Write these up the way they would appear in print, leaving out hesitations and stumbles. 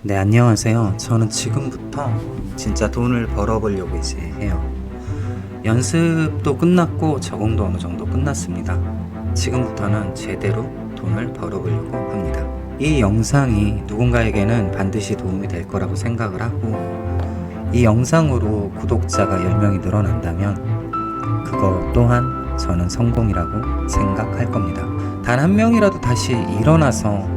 네, 안녕하세요. 저는 지금부터 진짜 돈을 벌어보려고 이제 해요. 연습도 끝났고 적응도 어느 정도 끝났습니다. 지금부터는 제대로 돈을 벌어보려고 합니다. 이 영상이 누군가에게는 반드시 도움이 될 거라고 생각을 하고, 이 영상으로 구독자가 10명이 늘어난다면 그거 또한 저는 성공이라고 생각할 겁니다. 단 한 명이라도 다시 일어나서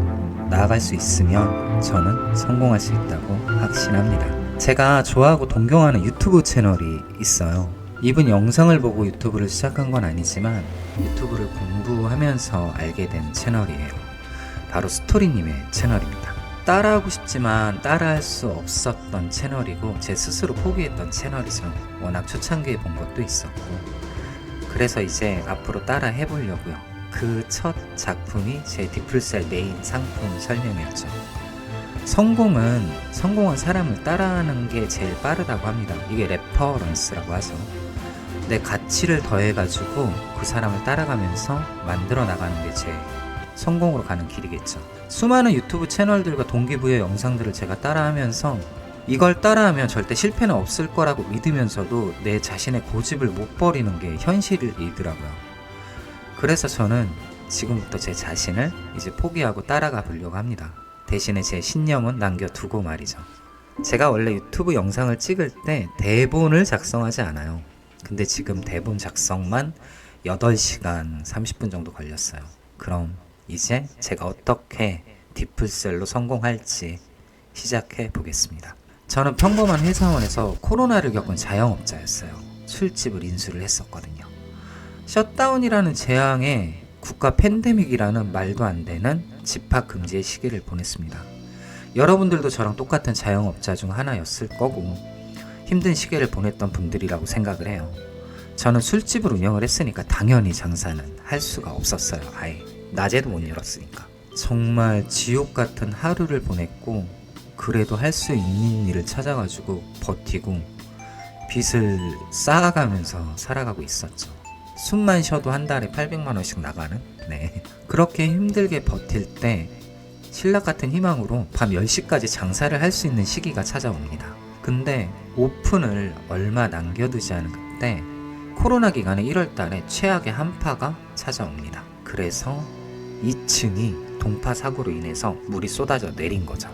나아갈 수 있으면 저는 성공할 수 있다고 확신합니다. 제가 좋아하고 동경하는 유튜브 채널이 있어요. 이분 영상을 보고 유튜브를 시작한 건 아니지만 유튜브를 공부하면서 알게 된 채널이에요. 바로 스토리님의 채널입니다. 따라하고 싶지만 따라할 수 없었던 채널이고 제 스스로 포기했던 채널이죠. 워낙 초창기에 본 것도 있었고, 그래서 이제 앞으로 따라 해보려고요. 그 첫 작품이 제 디플셀 메인 상품 설명이었죠. 성공한 사람을 따라하는 게 제일 빠르다고 합니다. 이게 레퍼런스라고 하죠. 내 가치를 더해가지고 그 사람을 따라가면서 만들어 나가는 게 제 성공으로 가는 길이겠죠. 수많은 유튜브 채널들과 동기부여 영상들을 제가 따라하면서 이걸 따라하면 절대 실패는 없을 거라고 믿으면서도 내 자신의 고집을 못 버리는 게 현실이더라고요. 그래서 저는 지금부터 제 자신을 이제 포기하고 따라가 보려고 합니다. 대신에 제 신념은 남겨두고 말이죠. 제가 원래 유튜브 영상을 찍을 때 대본을 작성하지 않아요. 근데 지금 대본 작성만 8시간 30분 정도 걸렸어요. 그럼 이제 제가 어떻게 디플셀로 성공할지 시작해 보겠습니다. 저는 평범한 회사원에서 코로나를 겪은 자영업자였어요. 술집을 인수를 했었거든요. 셧다운이라는 재앙에 국가 팬데믹이라는 말도 안 되는 집합 금지의 시기를 보냈습니다. 여러분들도 저랑 똑같은 자영업자 중 하나였을 거고 힘든 시기를 보냈던 분들이라고 생각을 해요. 저는 술집을 운영을 했으니까 당연히 장사는 할 수가 없었어요. 아예 낮에도 못 열었으니까. 정말 지옥 같은 하루를 보냈고, 그래도 할 수 있는 일을 찾아가지고 버티고 빚을 쌓아가면서 살아가고 있었죠. 숨만 쉬어도 한 달에 800만 원씩 나가는, 네. 그렇게 힘들게 버틸 때 신락 같은 희망으로 밤 10시까지 장사를 할 수 있는 시기가 찾아옵니다. 근데 오픈을 얼마 남겨두지 않은 그때 코로나 기간에 1월 달에 최악의 한파가 찾아옵니다. 그래서 2층이 동파 사고로 인해서 물이 쏟아져 내린 거죠.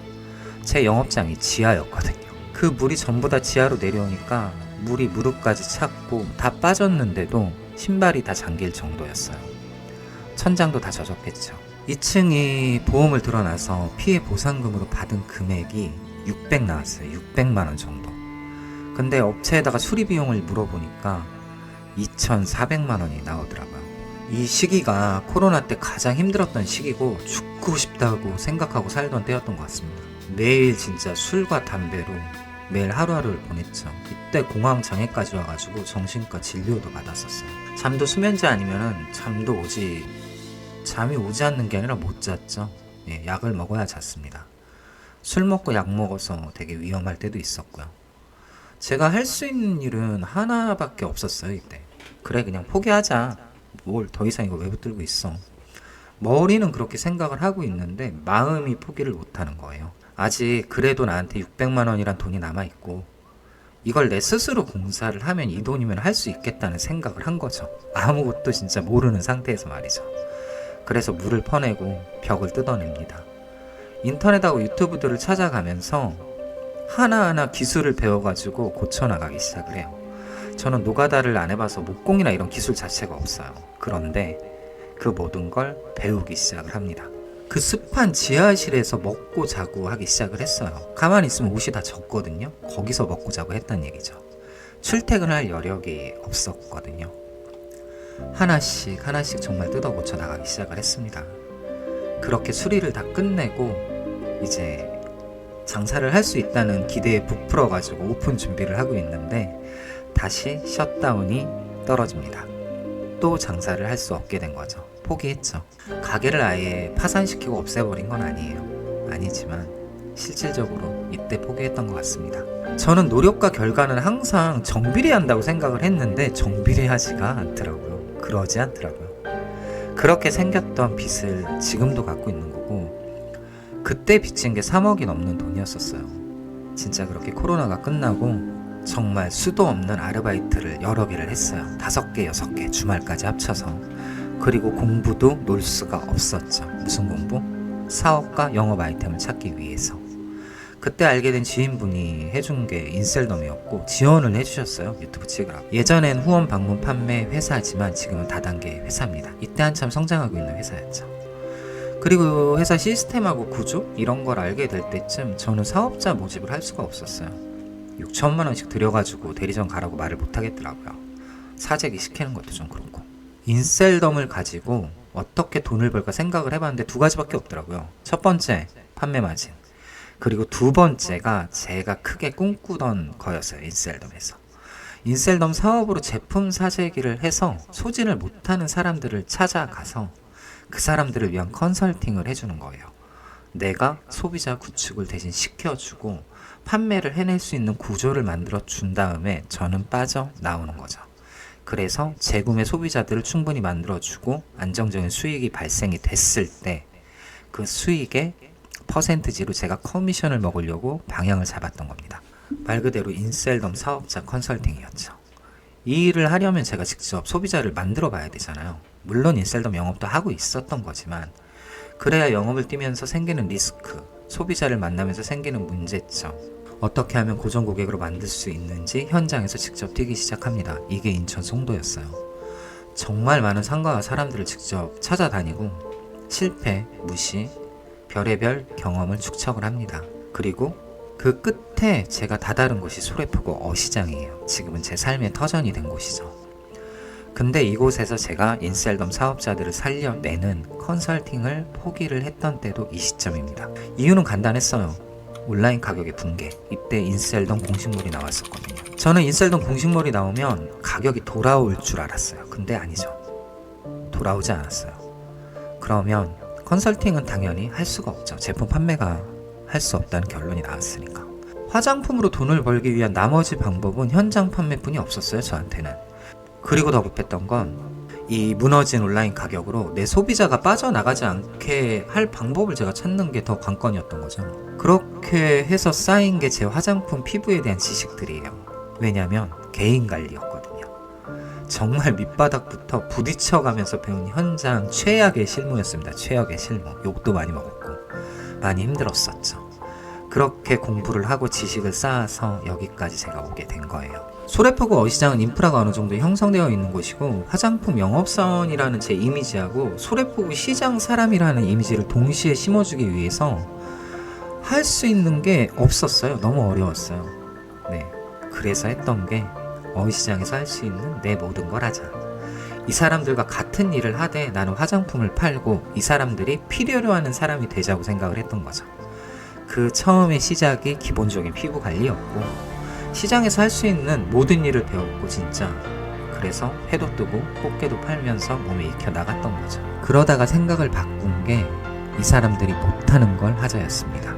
제 영업장이 지하였거든요. 그 물이 전부 다 지하로 내려오니까 물이 무릎까지 찼고 다 빠졌는데도 신발이 다 잠길 정도였어요. 천장도 다 젖었겠죠. 2층이 보험을 들어놔서 피해 보상금으로 받은 금액이 600 나왔어요. 600만 원 정도. 근데 업체에다가 수리 비용을 물어보니까 2,400만 원이 나오더라고요. 이 시기가 코로나 때 가장 힘들었던 시기고 죽고 싶다고 생각하고 살던 때였던 것 같습니다. 매일 진짜 술과 담배로 매일 하루하루를 보냈죠. 이때 공황장애까지 와가지고 정신과 진료도 받았었어요. 잠도 수면제 아니면은 잠이 오지 않는 게 아니라 못 잤죠. 예, 약을 먹어야 잤습니다. 술 먹고 약 먹어서 되게 위험할 때도 있었고요. 제가 할 수 있는 일은 하나밖에 없었어요. 이때 그래, 그냥 포기하자. 뭘 더 이상 이거 왜 붙들고 있어. 머리는 그렇게 생각을 하고 있는데 마음이 포기를 못하는 거예요. 아직 그래도 나한테 600만 원이란 돈이 남아있고 이걸 내 스스로 공사를 하면 이 돈이면 할 수 있겠다는 생각을 한 거죠. 아무것도 진짜 모르는 상태에서 말이죠. 그래서 물을 퍼내고 벽을 뜯어냅니다. 인터넷하고 유튜브들을 찾아가면서 하나하나 기술을 배워가지고 고쳐나가기 시작을 해요. 저는 노가다를 안 해봐서 목공이나 이런 기술 자체가 없어요. 그런데 그 모든 걸 배우기 시작을 합니다. 그 습한 지하실에서 먹고 자고 하기 시작을 했어요. 가만히 있으면 옷이 다 젖거든요. 거기서 먹고 자고 했단 얘기죠. 출퇴근할 여력이 없었거든요. 하나씩 정말 뜯어 고쳐 나가기 시작을 했습니다. 그렇게 수리를 다 끝내고 이제 장사를 할 수 있다는 기대에 부풀어가지고 오픈 준비를 하고 있는데 다시 셧다운이 떨어집니다. 또 장사를 할 수 없게 된 거죠. 포기했죠. 가게를 아예 파산시키고 없애버린 건 아니에요. 아니지만 실질적으로 이때 포기했던 것 같습니다. 저는 노력과 결과는 항상 정비례한다고 생각을 했는데 정비례하지가 않더라고요. 그러지 않더라고요. 그렇게 생겼던 빚을 지금도 갖고 있는 거고, 그때 빚진 게 3억이 넘는 돈이었었어요. 진짜 그렇게 코로나가 끝나고 정말 수도 없는 아르바이트를 여러 개를 했어요. 5개, 6개 주말까지 합쳐서. 그리고 공부도 놀 수가 없었죠. 무슨 공부? 사업과 영업 아이템을 찾기 위해서. 그때 알게 된 지인분이 해준 게 인셀덤이었고 지원을 해주셨어요. 유튜브 찍으라고. 예전엔 후원 방문 판매 회사지만 지금은 다단계 회사입니다. 이때 한참 성장하고 있는 회사였죠. 그리고 회사 시스템하고 구조 이런 걸 알게 될 때쯤 저는 사업자 모집을 할 수가 없었어요. 6천만 원씩 들여가지고 대리점 가라고 말을 못하겠더라고요. 사재기 시키는 것도 좀 그렇고. 인셀덤을 가지고 어떻게 돈을 벌까 생각을 해봤는데 2가지밖에 없더라고요. 첫 번째, 판매 마진. 그리고 2번째가 제가 크게 꿈꾸던 거였어요. 인셀덤에서. 인셀덤 사업으로 제품 사재기를 해서 소진을 못하는 사람들을 찾아가서 그 사람들을 위한 컨설팅을 해주는 거예요. 내가 소비자 구축을 대신 시켜주고 판매를 해낼 수 있는 구조를 만들어 준 다음에 저는 빠져나오는 거죠. 그래서 재구매 소비자들을 충분히 만들어주고 안정적인 수익이 발생이 됐을 때 그 수익의 퍼센트지로 제가 커미션을 먹으려고 방향을 잡았던 겁니다. 말 그대로 인셀덤 사업자 컨설팅이었죠. 이 일을 하려면 제가 직접 소비자를 만들어 봐야 되잖아요. 물론 인셀덤 영업도 하고 있었던 거지만 그래야 영업을 뛰면서 생기는 리스크, 소비자를 만나면서 생기는 문제점, 어떻게 하면 고정 고객으로 만들 수 있는지 현장에서 직접 뛰기 시작합니다. 이게 인천 송도였어요. 정말 많은 상가와 사람들을 직접 찾아다니고 실패, 무시, 별의별 경험을 축적을 합니다. 그리고 그 끝에 제가 다다른 곳이 소래포구 어시장이에요. 지금은 제 삶의 터전이 된 곳이죠. 근데 이곳에서 제가 인셀덤 사업자들을 살려내는 컨설팅을 포기를 했던 때도 이 시점입니다. 이유는 간단했어요. 온라인 가격의 붕괴. 이때 인셀덤 공식몰이 나왔었거든요. 저는 인셀덤 공식몰이 나오면 가격이 돌아올 줄 알았어요. 근데 아니죠. 돌아오지 않았어요. 그러면 컨설팅은 당연히 할 수가 없죠. 제품 판매가 할 수 없다는 결론이 나왔으니까. 화장품으로 돈을 벌기 위한 나머지 방법은 현장 판매뿐이 없었어요. 저한테는. 그리고 더 급했던 건 이 무너진 온라인 가격으로 내 소비자가 빠져나가지 않게 할 방법을 제가 찾는 게 더 관건이었던 거죠. 그렇게 해서 쌓인 게 제 화장품 피부에 대한 지식들이에요. 왜냐면 개인 관리였거든요. 정말 밑바닥부터 부딪혀가면서 배운 현장 최악의 실무였습니다. 최악의 실무. 욕도 많이 먹었고 많이 힘들었었죠. 그렇게 공부를 하고 지식을 쌓아서 여기까지 제가 오게 된 거예요. 소래포구 어시장은 인프라가 어느 정도 형성되어 있는 곳이고 화장품 영업사원이라는 제 이미지하고 소래포구 시장 사람이라는 이미지를 동시에 심어주기 위해서 할 수 있는 게 없었어요. 너무 어려웠어요. 네, 그래서 했던 게 어시장에서 할 수 있는 내 모든 걸 하자. 이 사람들과 같은 일을 하되 나는 화장품을 팔고 이 사람들이 필요로 하는 사람이 되자고 생각을 했던 거죠. 그 처음의 시작이 기본적인 피부 관리였고 시장에서 할 수 있는 모든 일을 배웠고 진짜 그래서 회도 뜨고 꽃게도 팔면서 몸에 익혀 나갔던 거죠. 그러다가 생각을 바꾼 게 이 사람들이 못하는 걸 하자였습니다.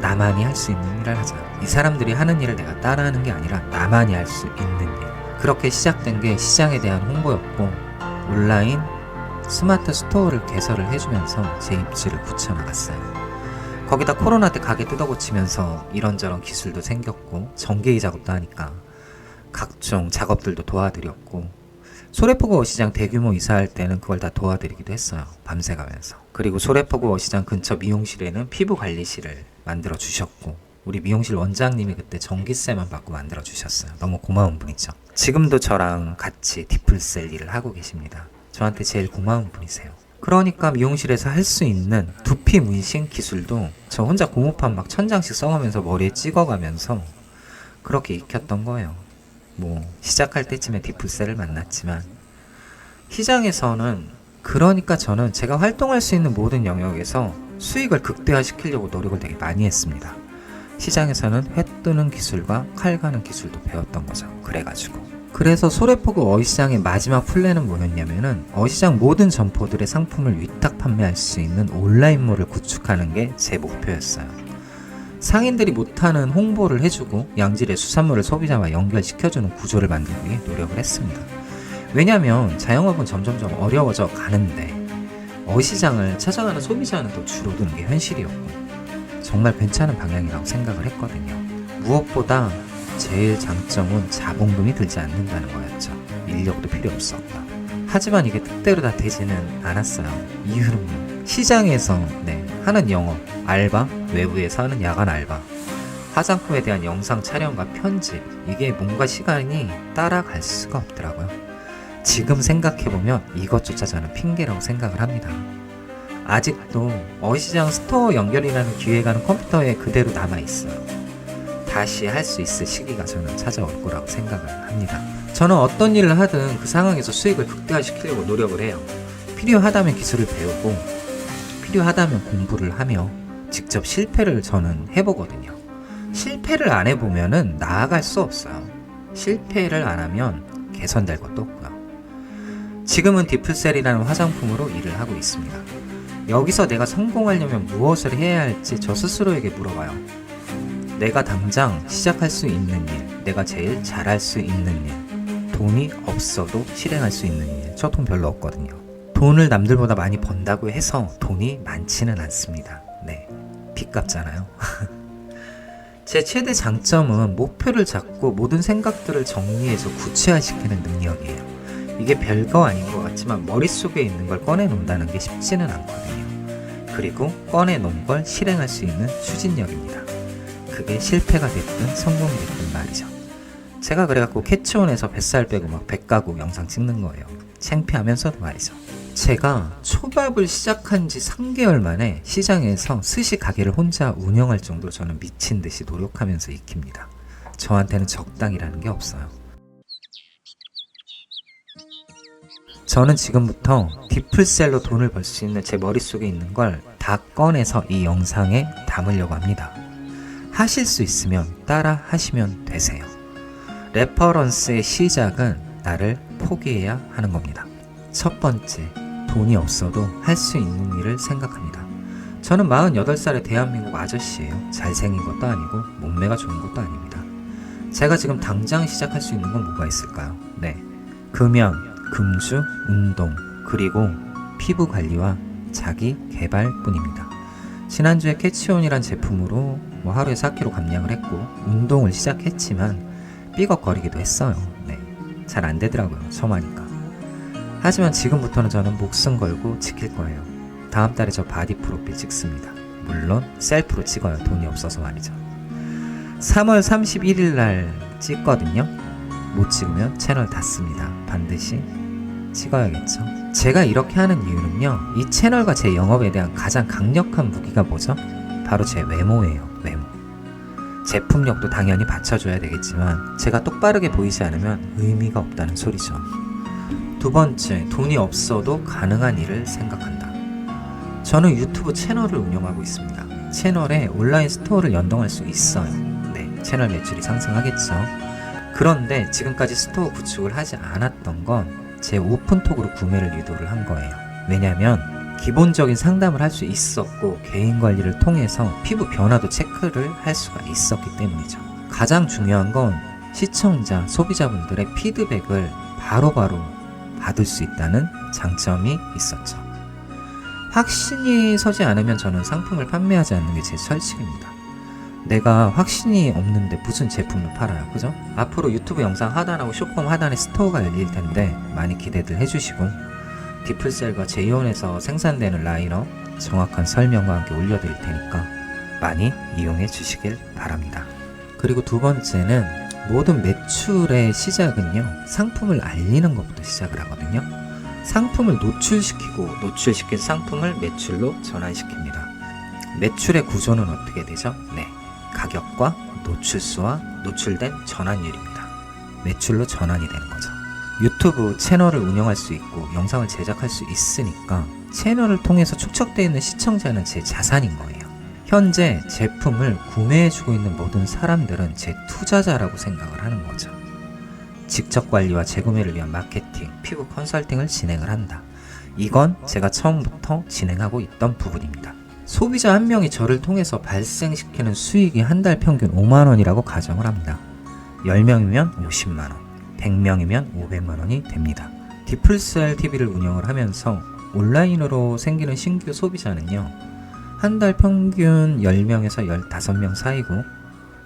나만이 할 수 있는 일을 하자. 이 사람들이 하는 일을 내가 따라하는 게 아니라 나만이 할 수 있는 일. 그렇게 시작된 게 시장에 대한 홍보였고 온라인 스마트 스토어를 개설을 해주면서 제 입지를 굳혀나갔어요. 거기다 코로나 때 가게 뜯어고치면서 이런저런 기술도 생겼고 전기의 작업도 하니까 각종 작업들도 도와드렸고 소래포구 어시장 대규모 이사할 때는 그걸 다 도와드리기도 했어요. 밤새 가면서. 그리고 소래포구 어시장 근처 미용실에는 피부 관리실을 만들어 주셨고 우리 미용실 원장님이 그때 전기세만 받고 만들어 주셨어요. 너무 고마운 분이죠. 지금도 저랑 같이 디플셀 일을 하고 계십니다. 저한테 제일 고마운 분이세요. 그러니까 미용실에서 할 수 있는 두피 문신 기술도 저 혼자 고무판 막 1000장씩 써가면서 머리에 찍어가면서 그렇게 익혔던 거예요. 뭐 시작할 때쯤에 디플셀을 만났지만 시장에서는 그러니까 저는 제가 활동할 수 있는 모든 영역에서 수익을 극대화시키려고 노력을 되게 많이 했습니다. 시장에서는 회 뜨는 기술과 칼 가는 기술도 배웠던 거죠. 그래서 소래포구 어시장의 마지막 플랜은 뭐였냐면은 어시장 모든 점포들의 상품을 위탁 판매할 수 있는 온라인몰을 구축하는 게 제 목표였어요. 상인들이 못하는 홍보를 해주고 양질의 수산물을 소비자와 연결시켜주는 구조를 만들기 위해 노력을 했습니다. 왜냐면 자영업은 점점점 어려워져 가는데 어시장을 찾아가는 소비자는 또 줄어드는 게 현실이었고 정말 괜찮은 방향이라고 생각을 했거든요. 무엇보다 제일 장점은 자본금이 들지 않는다는 거였죠. 인력도 필요 없었다. 하지만 이게 뜻대로 다 되지는 않았어요. 이유는 시장에서 하는 영업, 알바, 외부에서 하는 야간 알바, 화장품에 대한 영상 촬영과 편집, 이게 뭔가 시간이 따라갈 수가 없더라고요. 지금 생각해보면 이것조차 저는 핑계라고 생각을 합니다. 아직도 어시장 스토어 연결이라는 기획안은 컴퓨터에 그대로 남아있어요. 다시 할 수 있을 시기가 저는 찾아올 거라고 생각을 합니다. 저는 어떤 일을 하든 그 상황에서 수익을 극대화시키려고 노력을 해요. 필요하다면 기술을 배우고 필요하다면 공부를 하며 직접 실패를 저는 해보거든요. 실패를 안 해보면은 나아갈 수 없어요. 실패를 안 하면 개선될 것도 없고요. 지금은 디플셀이라는 화장품으로 일을 하고 있습니다. 여기서 내가 성공하려면 무엇을 해야 할지 저 스스로에게 물어봐요. 내가 당장 시작할 수 있는 일, 내가 제일 잘할 수 있는 일, 돈이 없어도 실행할 수 있는 일. 저 돈 별로 없거든요. 돈을 남들보다 많이 번다고 해서 돈이 많지는 않습니다. 빚 갚잖아요. 제 최대 장점은 목표를 잡고 모든 생각들을 정리해서 구체화시키는 능력이에요. 이게 별거 아닌 것 같지만 머릿속에 있는 걸 꺼내놓는다는 게 쉽지는 않거든요. 그리고 꺼내놓은 걸 실행할 수 있는 추진력입니다. 그게 실패가 됐든 성공이 됐든 말이죠. 제가 그래갖고 캐치온에서 뱃살 빼고 막 백가구 영상 찍는 거예요. 창피하면서도 말이죠. 제가 초밥을 시작한 지 3개월 만에 시장에서 스시 가게를 혼자 운영할 정도로 저는 미친 듯이 노력하면서 익힙니다. 저한테는 적당이라는 게 없어요. 저는 지금부터 디플셀로 돈을 벌 수 있는 제 머릿속에 있는 걸 다 꺼내서 이 영상에 담으려고 합니다. 하실 수 있으면 따라 하시면 되세요. 레퍼런스의 시작은 나를 포기해야 하는 겁니다. 첫 번째, 돈이 없어도 할 수 있는 일을 생각합니다. 저는 48살의 대한민국 아저씨예요. 잘생긴 것도 아니고 몸매가 좋은 것도 아닙니다. 제가 지금 당장 시작할 수 있는 건 뭐가 있을까요? 금연, 금주, 운동, 그리고 피부 관리와 자기 개발뿐입니다. 지난주에 캐치온이란 제품으로 하루에 4kg 감량을 했고 운동을 시작했지만 삐걱거리기도 했어요. 잘 안 되더라고요. 처음 하니까. 하지만 지금부터는 저는 목숨 걸고 지킬 거예요. 다음 달에 저 바디 프로필 찍습니다. 물론 셀프로 찍어요. 돈이 없어서 말이죠. 3월 31일 날 찍거든요. 못 찍으면 채널 닫습니다. 반드시 찍어야겠죠. 제가 이렇게 하는 이유는요, 이 채널과 제 영업에 대한 가장 강력한 무기가 뭐죠? 바로 제 외모예요. 외모. 제품력도 당연히 받쳐줘야 되겠지만 제가 똑바르게 보이지 않으면 의미가 없다는 소리죠. 두 번째, 돈이 없어도 가능한 일을 생각한다. 저는 유튜브 채널을 운영하고 있습니다. 채널에 온라인 스토어를 연동할 수 있어요. 채널 매출이 상승하겠죠. 그런데 지금까지 스토어 구축을 하지 않았던 건 제 오픈톡으로 구매를 유도를 한 거예요. 왜냐면 기본적인 상담을 할 수 있었고 개인 관리를 통해서 피부 변화도 체크를 할 수가 있었기 때문이죠. 가장 중요한 건 시청자, 소비자분들의 피드백을 바로바로 받을 수 있다는 장점이 있었죠. 확신이 서지 않으면 저는 상품을 판매하지 않는 게 제 철칙입니다. 내가 확신이 없는데 무슨 제품을 팔아요, 그죠? 앞으로 유튜브 영상 하단하고 쇼폼 하단에 스토어가 열릴 텐데 많이 기대들 해주시고 디플셀과 제이온에서 생산되는 라인업 정확한 설명과 함께 올려드릴 테니까 많이 이용해 주시길 바랍니다. 그리고 두 번째는 모든 매출의 시작은요, 상품을 알리는 것부터 시작을 하거든요. 상품을 노출시키고 노출시킨 상품을 매출로 전환시킵니다. 매출의 구조는 어떻게 되죠? 가격과 노출수와 노출된 전환율입니다. 매출로 전환이 되는 거죠. 유튜브 채널을 운영할 수 있고 영상을 제작할 수 있으니까 채널을 통해서 축적되어 있는 시청자는 제 자산인 거예요. 현재 제품을 구매해주고 있는 모든 사람들은 제 투자자라고 생각을 하는 거죠. 직접 관리와 재구매를 위한 마케팅, 피부 컨설팅을 진행을 한다. 이건 제가 처음부터 진행하고 있던 부분입니다. 소비자 한 명이 저를 통해서 발생시키는 수익이 한 달 평균 5만원이라고 가정을 합니다. 10명이면 50만원, 100명이면 500만원이 됩니다. 디플셀 TV를 운영을 하면서 온라인으로 생기는 신규 소비자는요, 한 달 평균 10명에서 15명 사이고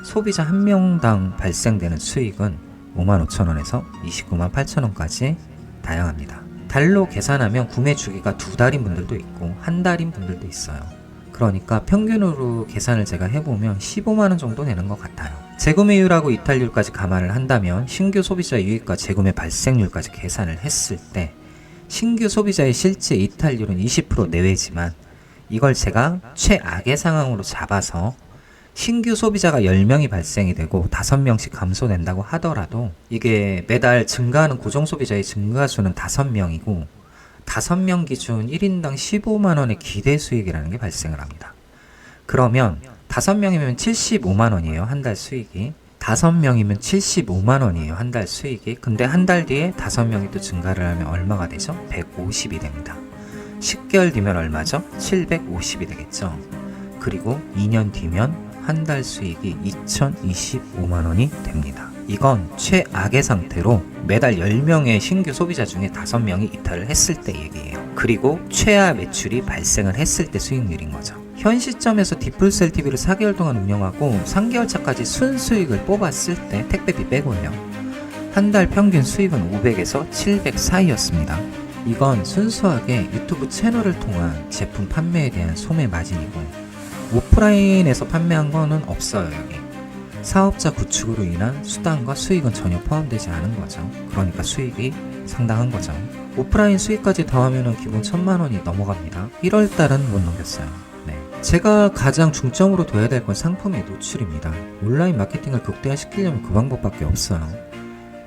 소비자 1명당 발생되는 수익은 55,000원에서 298,000원까지 다양합니다. 달로 계산하면 구매 주기가 2달인 분들도 있고 한 달인 분들도 있어요. 그러니까 평균으로 계산을 제가 해보면 15만원 정도 되는 것 같아요. 재구매율하고 이탈률까지 감안을 한다면 신규 소비자 유입과 재구매 발생률까지 계산을 했을 때 신규 소비자의 실제 이탈률은 20% 내외지만 이걸 제가 최악의 상황으로 잡아서 신규 소비자가 10명이 발생이 되고 5명씩 감소된다고 하더라도 이게 매달 증가하는 고정 소비자의 증가수는 5명이고 5명 기준 1인당 15만원의 기대 수익이라는 게 발생을 합니다. 그러면 5명이면 75만원이에요. 한 달 수익이. 5명이면 75만원이에요. 한 달 수익이. 근데 한 달 뒤에 5명이 또 증가를 하면 얼마가 되죠? 150이 됩니다. 10개월 뒤면 얼마죠? 750이 되겠죠. 그리고 2년 뒤면 한 달 수익이 2025만원이 됩니다. 이건 최악의 상태로 매달 10명의 신규 소비자 중에 5명이 이탈을 했을 때 얘기예요. 그리고 최하 매출이 발생을 했을 때 수익률인 거죠. 현 시점에서 디플셀 TV를 4개월 동안 운영하고 3개월 차까지 순수익을 뽑았을 때 택배비 빼고요. 한 달 평균 수익은 500에서 700 사이였습니다. 이건 순수하게 유튜브 채널을 통한 제품 판매에 대한 소매 마진이고 오프라인에서 판매한 거는 없어요. 여기 사업자 구축으로 인한 수당과 수익은 전혀 포함되지 않은 거죠. 그러니까 수익이 상당한 거죠. 오프라인 수익까지 더하면 기본 1,000만원이 넘어갑니다. 1월달은 못 넘겼어요. 네. 제가 가장 중점으로 둬야 될 건 상품의 노출입니다. 온라인 마케팅을 극대화시키려면 그 방법밖에 없어요.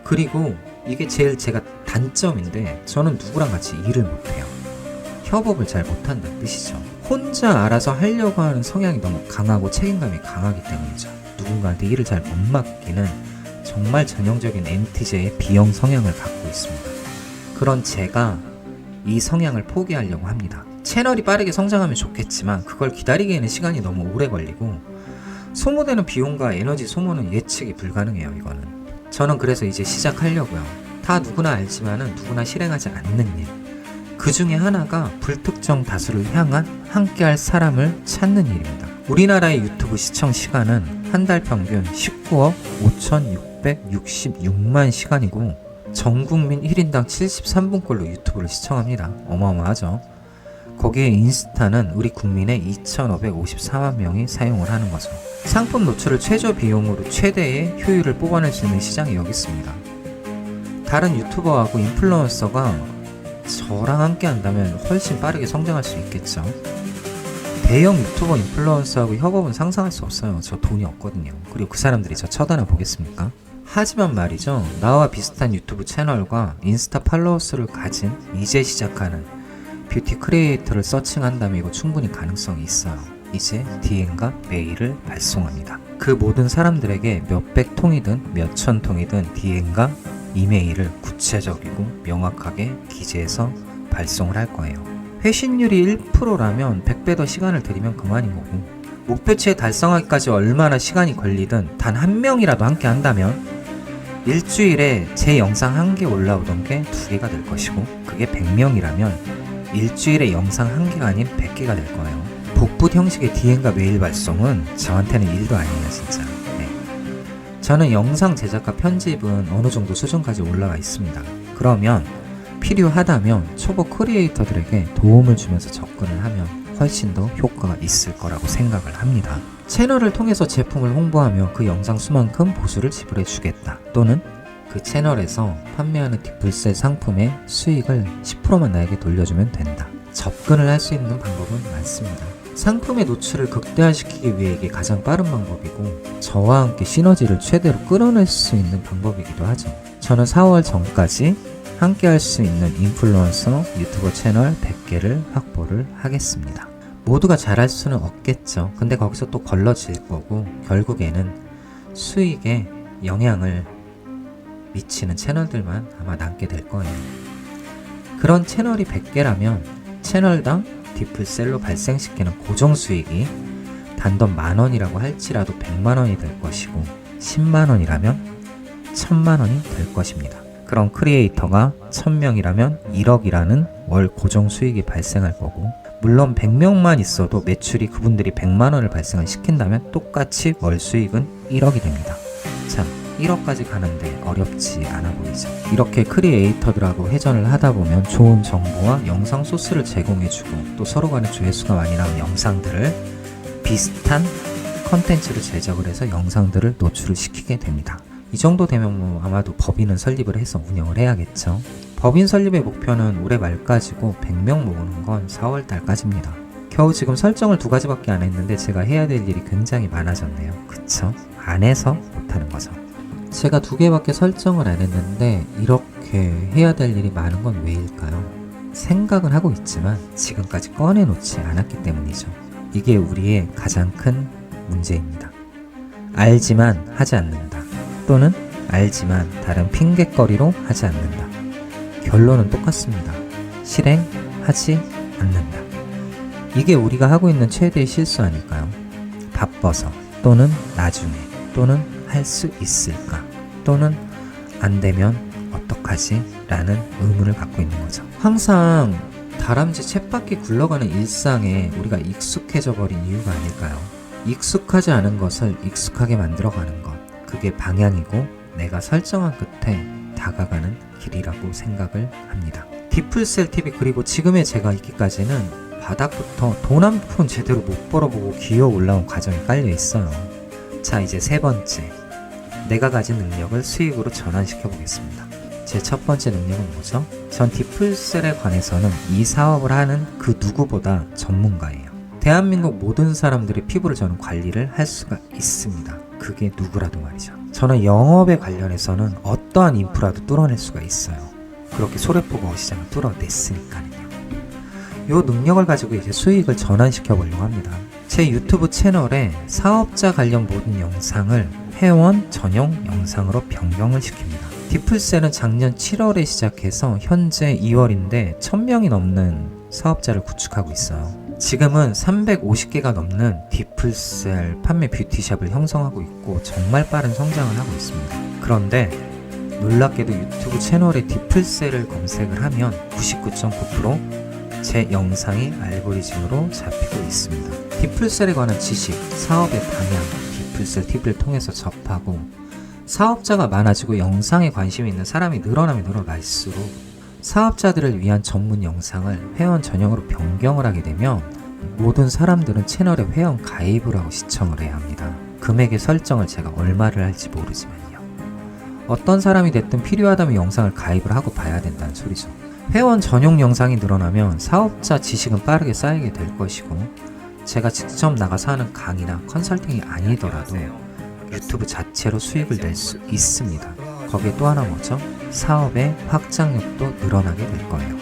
그리고 이게 제일 제가 단점인데 저는 누구랑 같이 일을 못해요. 협업을 잘 못한다는 뜻이죠. 혼자 알아서 하려고 하는 성향이 너무 강하고 책임감이 강하기 때문이죠. 누군가한테 일을 잘 못 맡기는 정말 전형적인 MTJ의 B형 성향을 갖고 있습니다. 그런 제가 이 성향을 포기하려고 합니다. 채널이 빠르게 성장하면 좋겠지만 그걸 기다리기에는 시간이 너무 오래 걸리고 소모되는 비용과 에너지 소모는 예측이 불가능해요. 이거는 저는 그래서 이제 시작하려고요. 다 누구나 알지만은 누구나 실행하지 않는 일, 그 중에 하나가 불특정 다수를 향한 함께할 사람을 찾는 일입니다. 우리나라의 유튜브 시청 시간은 한 달 평균 19억 5,666만 시간이고 전 국민 1인당 73분꼴로 유튜브를 시청합니다. 어마어마하죠. 거기에 인스타는 우리 국민의 2,554만 명이 사용을 하는 거죠. 상품 노출을 최저 비용으로 최대의 효율을 뽑아낼 수 있는 시장이 여기 있습니다. 다른 유튜버하고 인플루언서가 저랑 함께 한다면 훨씬 빠르게 성장할 수 있겠죠. 대형 유튜버 인플루언서하고 협업은 상상할 수 없어요. 저 돈이 없거든요. 그리고 그 사람들이 저 쳐다나 보겠습니까? 하지만 말이죠. 나와 비슷한 유튜브 채널과 인스타 팔로워 수를 가진 이제 시작하는 뷰티 크리에이터를 서칭한다면 이거 충분히 가능성이 있어요. 이제 DM과 메일을 발송합니다. 그 모든 사람들에게 몇백 통이든 몇천 통이든 DM과 이메일을 구체적이고 명확하게 기재해서 발송을 할 거예요. 회신율이 1%라면 100배 더 시간을 들이면 그만인 거고 목표치에 달성하기까지 얼마나 시간이 걸리든 단 한 명이라도 함께 한다면 일주일에 제 영상 1개 올라오던 게 2개가 될 것이고 그게 100명이라면 일주일에 영상 1개가 아닌 100개가 될 거예요. 복붙 형식의 DM과 메일 발송은 저한테는 일도 아니에요 진짜. 네. 저는 영상 제작과 편집은 어느 정도 수준까지 올라가 있습니다. 그러면 필요하다면 초보 크리에이터들에게 도움을 주면서 접근을 하면 훨씬 더 효과가 있을 거라고 생각을 합니다. 채널을 통해서 제품을 홍보하며 그 영상 수만큼 보수를 지불해 주겠다. 또는 그 채널에서 판매하는 디플셀 상품의 수익을 10%만 나에게 돌려주면 된다. 접근을 할 수 있는 방법은 많습니다. 상품의 노출을 극대화시키기 위해 이게 가장 빠른 방법이고 저와 함께 시너지를 최대로 끌어낼 수 있는 방법이기도 하죠. 저는 4월 전까지 함께 할 수 있는 인플루언서 유튜버 채널 100개를 확보를 하겠습니다. 모두가 잘할 수는 없겠죠. 근데 거기서 또 걸러질 거고 결국에는 수익에 영향을 미치는 채널들만 아마 남게 될 거예요. 그런 채널이 100개라면 채널당 디플셀로 발생시키는 고정 수익이 단돈 10,000원이라고 할지라도 100만원이 될 것이고 10만원이라면 1000만원이 될 것입니다. 그럼 크리에이터가 1000명이라면 1억이라는 월 고정 수익이 발생할 거고 물론 100명만 있어도 매출이 그분들이 100만원을 발생을 시킨다면 똑같이 월 수익은 1억이 됩니다. 참 1억까지 가는데 어렵지 않아 보이죠. 이렇게 크리에이터들하고 회전을 하다 보면 좋은 정보와 영상 소스를 제공해주고 또 서로 간에 조회수가 많이 나온 영상들을 비슷한 컨텐츠를 제작을 해서 영상들을 노출을 시키게 됩니다. 이 정도 되면 뭐 아마도 법인은 설립을 해서 운영을 해야겠죠. 법인 설립의 목표는 올해 말까지고 100명 모으는 건 4월 달까지입니다. 겨우 지금 설정을 2가지밖에 안 했는데 제가 해야 될 일이 굉장히 많아졌네요. 그쵸? 안 해서 못하는 거죠. 제가 2개밖에 설정을 안 했는데 이렇게 해야 될 일이 많은 건 왜일까요? 생각은 하고 있지만 지금까지 꺼내놓지 않았기 때문이죠. 이게 우리의 가장 큰 문제입니다. 알지만 하지 않는다. 또는 알지만 다른 핑곗거리로 하지 않는다. 결론은 똑같습니다. 실행하지 않는다. 이게 우리가 하고 있는 최대의 실수 아닐까요? 바빠서 또는 나중에 또는 할 수 있을까 또는 안 되면 어떡하지? 라는 의문을 갖고 있는 거죠. 항상 다람쥐 쳇바퀴 굴러가는 일상에 우리가 익숙해져 버린 이유가 아닐까요? 익숙하지 않은 것을 익숙하게 만들어가는 것, 그게 방향이고 내가 설정한 끝에 다가가는 길이라고 생각을 합니다. 디플셀TV 그리고 지금의 제가 있기까지는 바닥부터 돈 한 푼 제대로 못 벌어보고 기어 올라온 과정이 깔려 있어요. 자, 이제 3번째, 내가 가진 능력을 수익으로 전환시켜 보겠습니다. 제 첫 번째 능력은 뭐죠? 전 디플셀에 관해서는 이 사업을 하는 그 누구보다 전문가예요. 대한민국 모든 사람들의 피부를 저는 관리를 할 수가 있습니다. 그게 누구라도 말이죠. 저는 영업에 관련해서는 어떠한 인프라도 뚫어낼 수가 있어요. 그렇게 소래포구 어시장을 뚫어냈으니까요. 이 능력을 가지고 이제 수익을 전환시켜 보려고 합니다. 제 유튜브 채널에 사업자 관련 모든 영상을 회원 전용 영상으로 변경을 시킵니다. 디플셀은 작년 7월에 시작해서 현재 2월인데 1000명이 넘는 사업자를 구축하고 있어요. 지금은 350개가 넘는 디플셀 판매 뷰티샵을 형성하고 있고 정말 빠른 성장을 하고 있습니다. 그런데 놀랍게도 유튜브 채널에 디플셀을 검색을 하면 99.9% 제 영상이 알고리즘으로 잡히고 있습니다. 디플셀에 관한 지식, 사업의 방향, 디플셀 TV를 통해서 접하고 사업자가 많아지고 영상에 관심이 있는 사람이 늘어나면 늘어날수록 사업자들을 위한 전문 영상을 회원 전용으로 변경을 하게 되면 모든 사람들은 채널에 회원 가입을 하고 시청을 해야 합니다. 금액의 설정을 제가 얼마를 할지 모르지만요. 어떤 사람이 됐든 필요하다면 영상을 가입을 하고 봐야 된다는 소리죠. 회원 전용 영상이 늘어나면 사업자 지식은 빠르게 쌓이게 될 것이고 제가 직접 나가서 하는 강의나 컨설팅이 아니더라도 유튜브 자체로 수익을 낼 수 있습니다. 거기에 또 하나 뭐죠? 사업의 확장력도 늘어나게 될 거예요.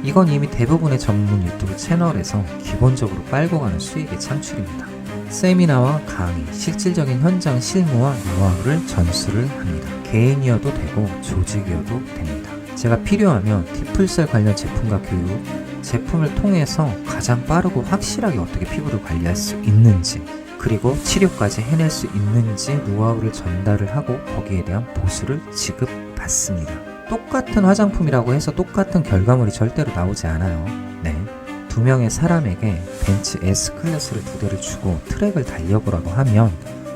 이건 이미 대부분의 전문 유튜브 채널에서 기본적으로 빨고 가는 수익의 창출입니다. 세미나와 강의, 실질적인 현장 실무와 노하우를 전수를 합니다. 개인이어도 되고 조직이어도 됩니다. 제가 필요하면 디플셀 관련 제품과 교육, 제품을 통해서 가장 빠르고 확실하게 어떻게 피부를 관리할 수 있는지 그리고 치료까지 해낼 수 있는지 노하우를 전달을 하고 거기에 대한 보수를 지급받습니다. 똑같은 화장품이라고 해서 똑같은 결과물이 절대로 나오지 않아요. 네, 2명의 사람에게 벤츠 S클래스를 2대를 주고 트랙을 달려보라고 하면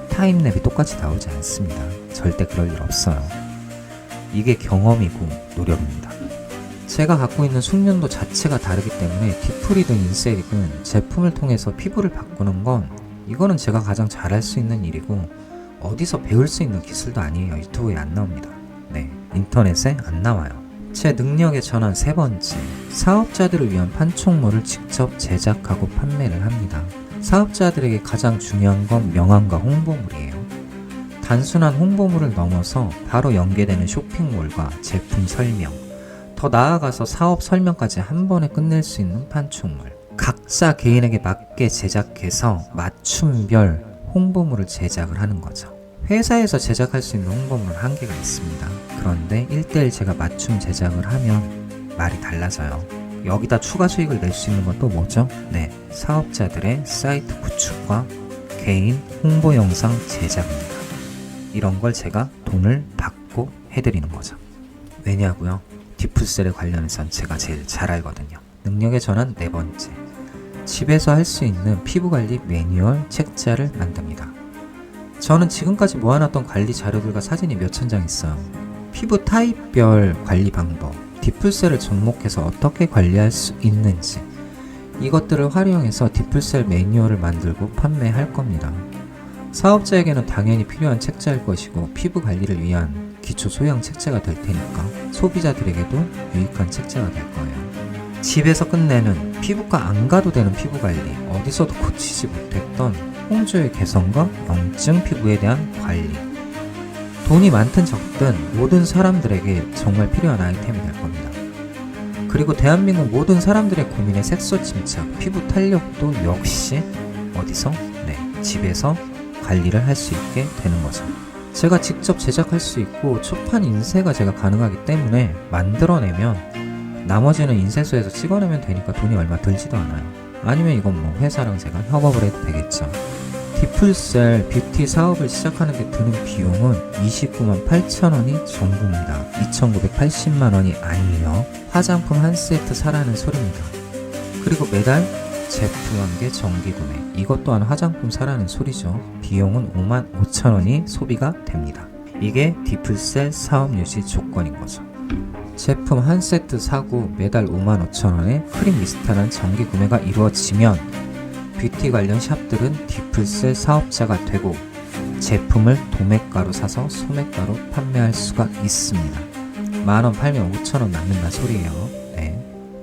타임랩이 똑같이 나오지 않습니다. 절대 그럴 일 없어요. 이게 경험이고 노력입니다. 제가 갖고 있는 숙련도 자체가 다르기 때문에 디플이든 인셀이든 제품을 통해서 피부를 바꾸는 건 이거는 제가 가장 잘할 수 있는 일이고 어디서 배울 수 있는 기술도 아니에요. 유튜브에 안 나옵니다. 네, 인터넷에 안 나와요. 제 능력의 전환 3번째, 사업자들을 위한 판촉물을 직접 제작하고 판매를 합니다. 사업자들에게 가장 중요한 건 명함과 홍보물이에요. 단순한 홍보물을 넘어서 바로 연계되는 쇼핑몰과 제품 설명, 더 나아가서 사업 설명까지 한 번에 끝낼 수 있는 판촉물, 각자 개인에게 맞게 제작해서 맞춤별 홍보물을 제작을 하는 거죠. 회사에서 제작할 수 있는 홍보물은 한계가 있습니다. 그런데 1:1 제가 맞춤 제작을 하면 말이 달라져요. 여기다 추가 수익을 낼 수 있는 건 또 뭐죠? 네, 사업자들의 사이트 구축과 개인 홍보 영상 제작입니다. 이런 걸 제가 돈을 받고 해드리는 거죠. 왜냐고요? 디플셀에 관련해선 제가 제일 잘 알거든요. 능력의 전환 4번째, 집에서 할 수 있는 피부관리 매뉴얼 책자를 만듭니다. 저는 지금까지 모아놨던 관리 자료들과 사진이 몇천 장 있어요. 피부 타입별 관리 방법, 디풀셀을 접목해서 어떻게 관리할 수 있는지, 이것들을 활용해서 디풀셀 매뉴얼을 만들고 판매할 겁니다. 사업자에게는 당연히 필요한 책자일 것이고 피부 관리를 위한 기초 소양 책자가 될 테니까 소비자들에게도 유익한 책자가 될 거예요. 집에서 끝내는 피부과 안 가도 되는 피부 관리, 어디서도 고치지 못했던 홍조의 개선과 염증 피부에 대한 관리. 돈이 많든 적든 모든 사람들에게 정말 필요한 아이템이 될 겁니다. 그리고 대한민국 모든 사람들의 고민의 색소 침착, 피부 탄력도 역시 어디서? 집에서 관리를 할 수 있게 되는 거죠. 제가 직접 제작할 수 있고 초판 인쇄가 제가 가능하기 때문에 만들어내면 나머지는 인쇄소에서 찍어내면 되니까 돈이 얼마 들지도 않아요. 아니면 이건 뭐 회사랑 제가 협업을 해도 되겠죠. 디풀셀 뷰티 사업을 시작하는 데 드는 비용은 29만 8천 원이 전부입니다. 2,980만 원이 아니에요. 화장품 한 세트 사라는 소리입니다. 그리고 매달 제품 한 개 정기 구매, 이것 또한 화장품 사라는 소리죠. 비용은 5만 5천 원이 소비가 됩니다. 이게 디풀셀 사업 유지 조건인 거죠. 제품 한 세트 사고 매달 5만 5천 원에 크림 미스트라는 정기 구매가 이루어지면 뷰티 관련 샵들은 디풀셀 사업자가 되고 제품을 도매가로 사서 소매가로 판매할 수가 있습니다. 만원 팔면 5천원 남는다 소리예요.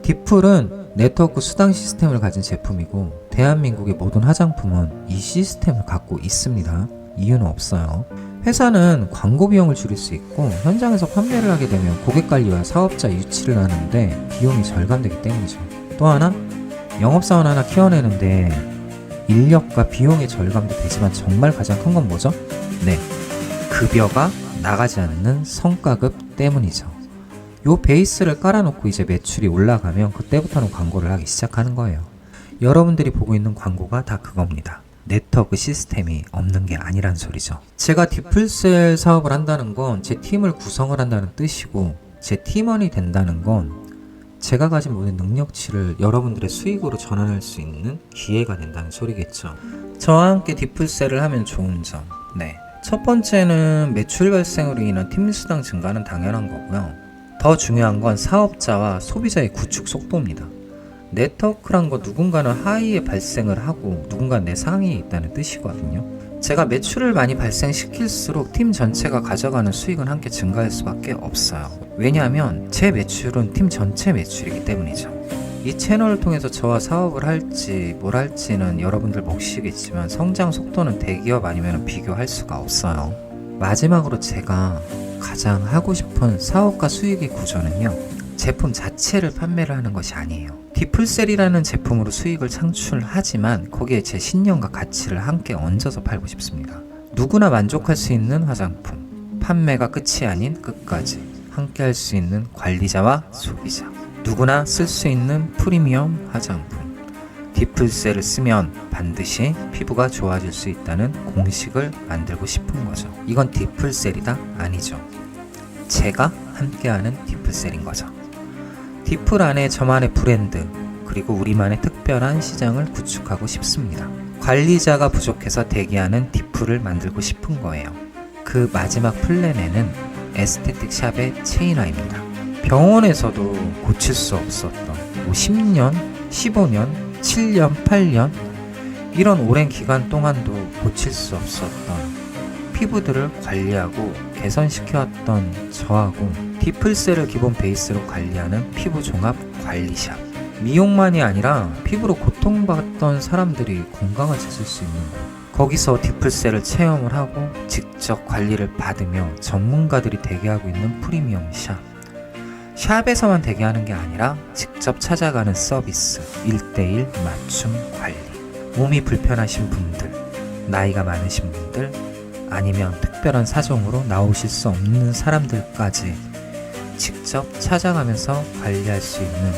디풀은 네트워크 수당 시스템을 가진 제품이고 대한민국의 모든 화장품은 이 시스템을 갖고 있습니다. 이유는 없어요. 회사는 광고 비용을 줄일 수 있고 현장에서 판매를 하게 되면 고객 관리와 사업자 유치를 하는데 비용이 절감되기 때문이죠. 또 하나, 영업사원 하나 키워내는데 인력과 비용의 절감도 되지만 정말 가장 큰 건 뭐죠? 급여가 나가지 않는 성과급 때문이죠. 요 베이스를 깔아놓고 이제 매출이 올라가면 그때부터는 광고를 하기 시작하는 거예요. 여러분들이 보고 있는 광고가 다 그겁니다. 네트워크 시스템이 없는 게 아니란 소리죠. 제가 디풀셀 사업을 한다는 건 제 팀을 구성을 한다는 뜻이고 제 팀원이 된다는 건 제가 가진 모든 능력치를 여러분들의 수익으로 전환할 수 있는 기회가 된다는 소리겠죠. 저와 함께 디풀셀을 하면 좋은 점, 첫 번째는 매출 발생으로 인한 팀 수당 증가는 당연한 거고요. 더 중요한 건 사업자와 소비자의 구축 속도입니다. 네트워크란 거 누군가는 하위에 발생을 하고 누군가는 내 상위에 있다는 뜻이거든요. 제가 매출을 많이 발생시킬수록 팀 전체가 가져가는 수익은 함께 증가할 수밖에 없어요. 왜냐하면 제 매출은 팀 전체 매출이기 때문이죠. 이 채널을 통해서 저와 사업을 할지 뭘 할지는 여러분들 몫이겠지만 성장 속도는 대기업 아니면 비교할 수가 없어요. 마지막으로 제가 가장 하고 싶은 사업과 수익의 구조는요, 제품 자체를 판매를 하는 것이 아니에요. 디풀셀이라는 제품으로 수익을 창출하지만 거기에 제 신념과 가치를 함께 얹어서 팔고 싶습니다. 누구나 만족할 수 있는 화장품, 판매가 끝이 아닌 끝까지 함께 할 수 있는 관리자와 소비자, 누구나 쓸 수 있는 프리미엄 화장품. 디풀셀을 쓰면 반드시 피부가 좋아질 수 있다는 공식을 만들고 싶은 거죠. 이건 디풀셀이다? 아니죠. 제가 함께하는 디풀셀인 거죠. 디풀 안에 저만의 브랜드, 그리고 우리만의 특별한 시장을 구축하고 싶습니다. 관리자가 부족해서 대기하는 디풀을 만들고 싶은 거예요. 그 마지막 플랜에는 에스테틱 샵의 체인화입니다. 병원에서도 고칠 수 없었던 10년, 15년, 7년, 8년 이런 오랜 기간 동안도 고칠 수 없었던 피부들을 관리하고 개선시켜왔던 저하고 디풀셀을 기본 베이스로 관리하는 피부 종합 관리샵. 미용만이 아니라 피부로 고통받던 사람들이 건강해질 수 있는 곳. 거기서 디풀셀을 체험을 하고 직접 관리를 받으며 전문가들이 대기하고 있는 프리미엄 샵. 샵에서만 대기하는 게 아니라 직접 찾아가는 서비스, 1:1 맞춤 관리. 몸이 불편하신 분들, 나이가 많으신 분들, 아니면 특별한 사정으로 나오실 수 없는 사람들까지 직접 찾아가면서 관리할 수 있는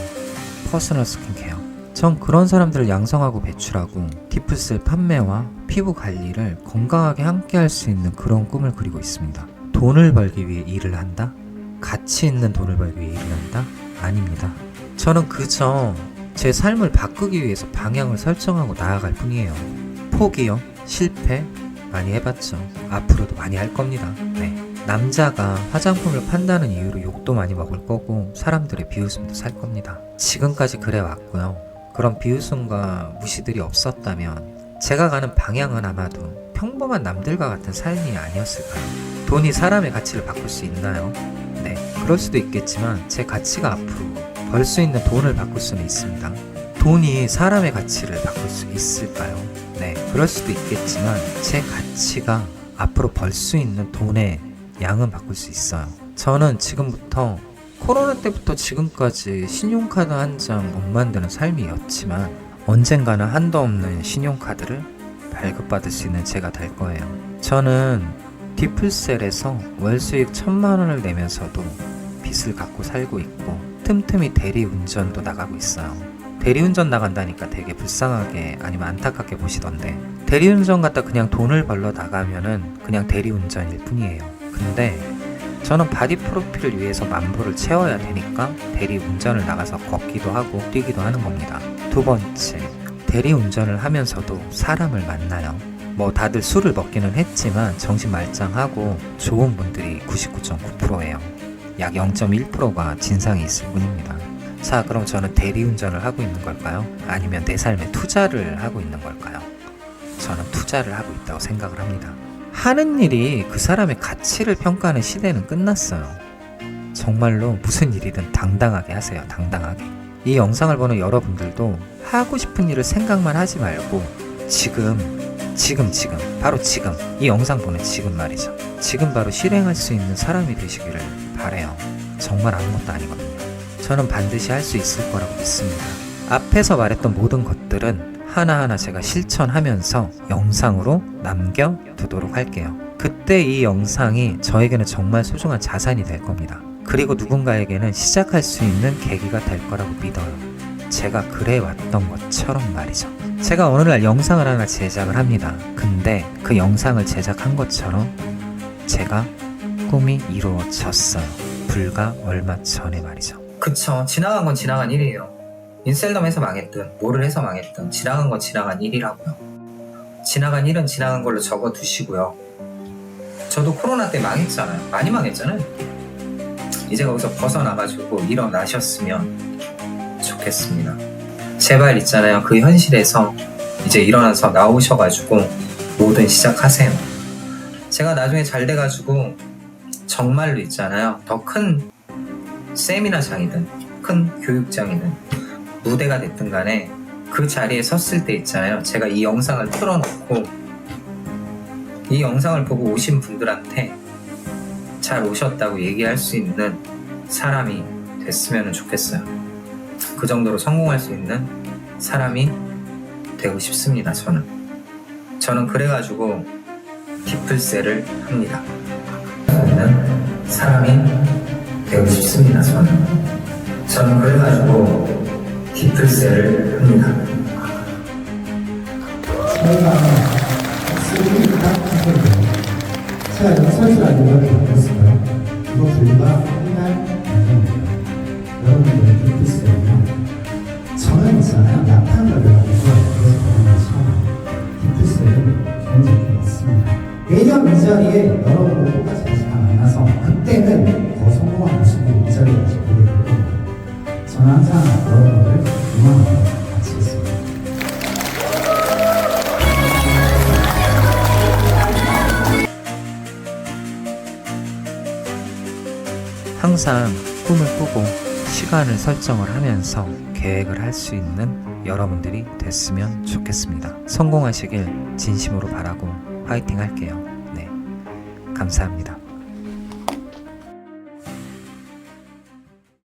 퍼스널 스킨케어. 전 그런 사람들을 양성하고 배출하고 디풀셀 판매와 피부 관리를 건강하게 함께 할 수 있는 그런 꿈을 그리고 있습니다. 돈을 벌기 위해 일을 한다? 가치 있는 돈을 벌기 위해 일을 한다? 아닙니다. 저는 그저 제 삶을 바꾸기 위해서 방향을 설정하고 나아갈 뿐이에요. 포기요? 실패? 많이 해봤죠. 앞으로도 많이 할 겁니다. 네. 남자가 화장품을 판다는 이유로 욕도 많이 먹을 거고 사람들의 비웃음도 살 겁니다. 지금까지 그래 왔고요. 그런 비웃음과 무시들이 없었다면 제가 가는 방향은 아마도 평범한 남들과 같은 삶이 아니었을까요? 돈이 사람의 가치를 바꿀 수 있나요? 네, 그럴 수도 있겠지만 제 가치가 앞으로 벌 수 있는 돈을 바꿀 수는 있습니다. 돈이 사람의 가치를 바꿀 수 있을까요? 네, 그럴 수도 있겠지만 제 가치가 앞으로 벌 수 있는 돈의 양은 바꿀 수 있어요. 저는 지금부터 코로나 때부터 지금까지 신용카드 한 장 못 만드는 삶이었지만 언젠가는 한도 없는 신용카드를 발급받을 수 있는 제가 될 거예요. 저는 디플셀에서 월 수익 1,000만 원을 내면서도 빚을 갖고 살고 있고 틈틈이 대리운전도 나가고 있어요. 대리운전 나간다니까 되게 불쌍하게 아니면 안타깝게 보시던데 대리운전 갖다 그냥 돈을 벌러 나가면은 그냥 대리운전일 뿐이에요. 근데 저는 바디 프로필을 위해서 만보를 채워야 되니까 대리운전을 나가서 걷기도 하고 뛰기도 하는 겁니다. 두 번째, 대리운전을 하면서도 사람을 만나요. 뭐 다들 술을 먹기는 했지만 정신 말짱하고 좋은 분들이 99.9%예요. 약 0.1%가 진상이 있을 뿐입니다. 자, 그럼 저는 대리운전을 하고 있는 걸까요? 아니면 내 삶에 투자를 하고 있는 걸까요? 저는 투자를 하고 있다고 생각을 합니다. 하는 일이 그 사람의 가치를 평가하는 시대는 끝났어요. 정말로 무슨 일이든 당당하게 하세요. 당당하게. 이 영상을 보는 여러분들도 하고 싶은 일을 생각만 하지 말고 지금 바로 지금 이 영상 보는 지금 말이죠. 지금 바로 실행할 수 있는 사람이 되시기를 바래요. 정말 아무것도 아니거든요. 저는 반드시 할 수 있을 거라고 믿습니다. 앞에서 말했던 모든 것들은 하나하나 제가 실천하면서 영상으로 남겨두도록 할게요. 그때 이 영상이 저에게는 정말 소중한 자산이 될 겁니다. 그리고 누군가에게는 시작할 수 있는 계기가 될 거라고 믿어요. 제가 그래왔던 것처럼 말이죠. 제가 어느 날 영상을 하나 제작을 합니다. 근데 그 영상을 제작한 것처럼 제가 꿈이 이루어졌어요. 불과 얼마 전에 말이죠. 그쵸. 지나간 건 지나간 일이에요. 인셀덤 해서 망했든 뭐를 해서 망했든 지나간 건 지나간 일이라고요. 지나간 일은 지나간 걸로 적어두시고요. 저도 코로나 때 망했잖아요. 많이 망했잖아요. 이제 거기서 벗어나가지고 일어나셨으면 좋겠습니다. 제발 있잖아요. 그 현실에서 이제 일어나서 나오셔가지고 뭐든 시작하세요. 제가 나중에 잘 돼가지고 정말로 있잖아요. 더 큰 세미나장이든 큰 교육장이든 무대가 됐든 간에 그 자리에 섰을 때 있잖아요. 제가 이 영상을 틀어놓고 이 영상을 보고 오신 분들한테 잘 오셨다고 얘기할 수 있는 사람이 됐으면 좋겠어요. 그 정도로 성공할 수 있는 사람이 되고 싶습니다. 저는 그래가지고 디플셀을 합니다. 있는 사람이 되고 싶습니다. 저는 그래가지고 디플셀을 합니다. 저희가 쓰리니까 제가 이런 설치라는 걸 겪었어요. 이거 불과 한달 전입니다. 여러분들의 디플셀은요. 저는 있잖아요. 약한 걸 배우는 거예요. 그래서 저는 처음 디플셀을 좋은 적이 있습니다. 내년 이 자리에 여러분들 똑같이 다시 만나서 그때는 더 성공한 모습으로 이 자리에 다시 보게 될 겁니다. 저는 항상 여러분들 응원하고 같이 있습니다. 항상 꿈을 꾸고 시간을 설정을 하면서 계획을 할 수 있는 여러분들이 됐으면 좋겠습니다. 성공하시길 진심으로 바라고 화이팅 할게요. 네, 감사합니다.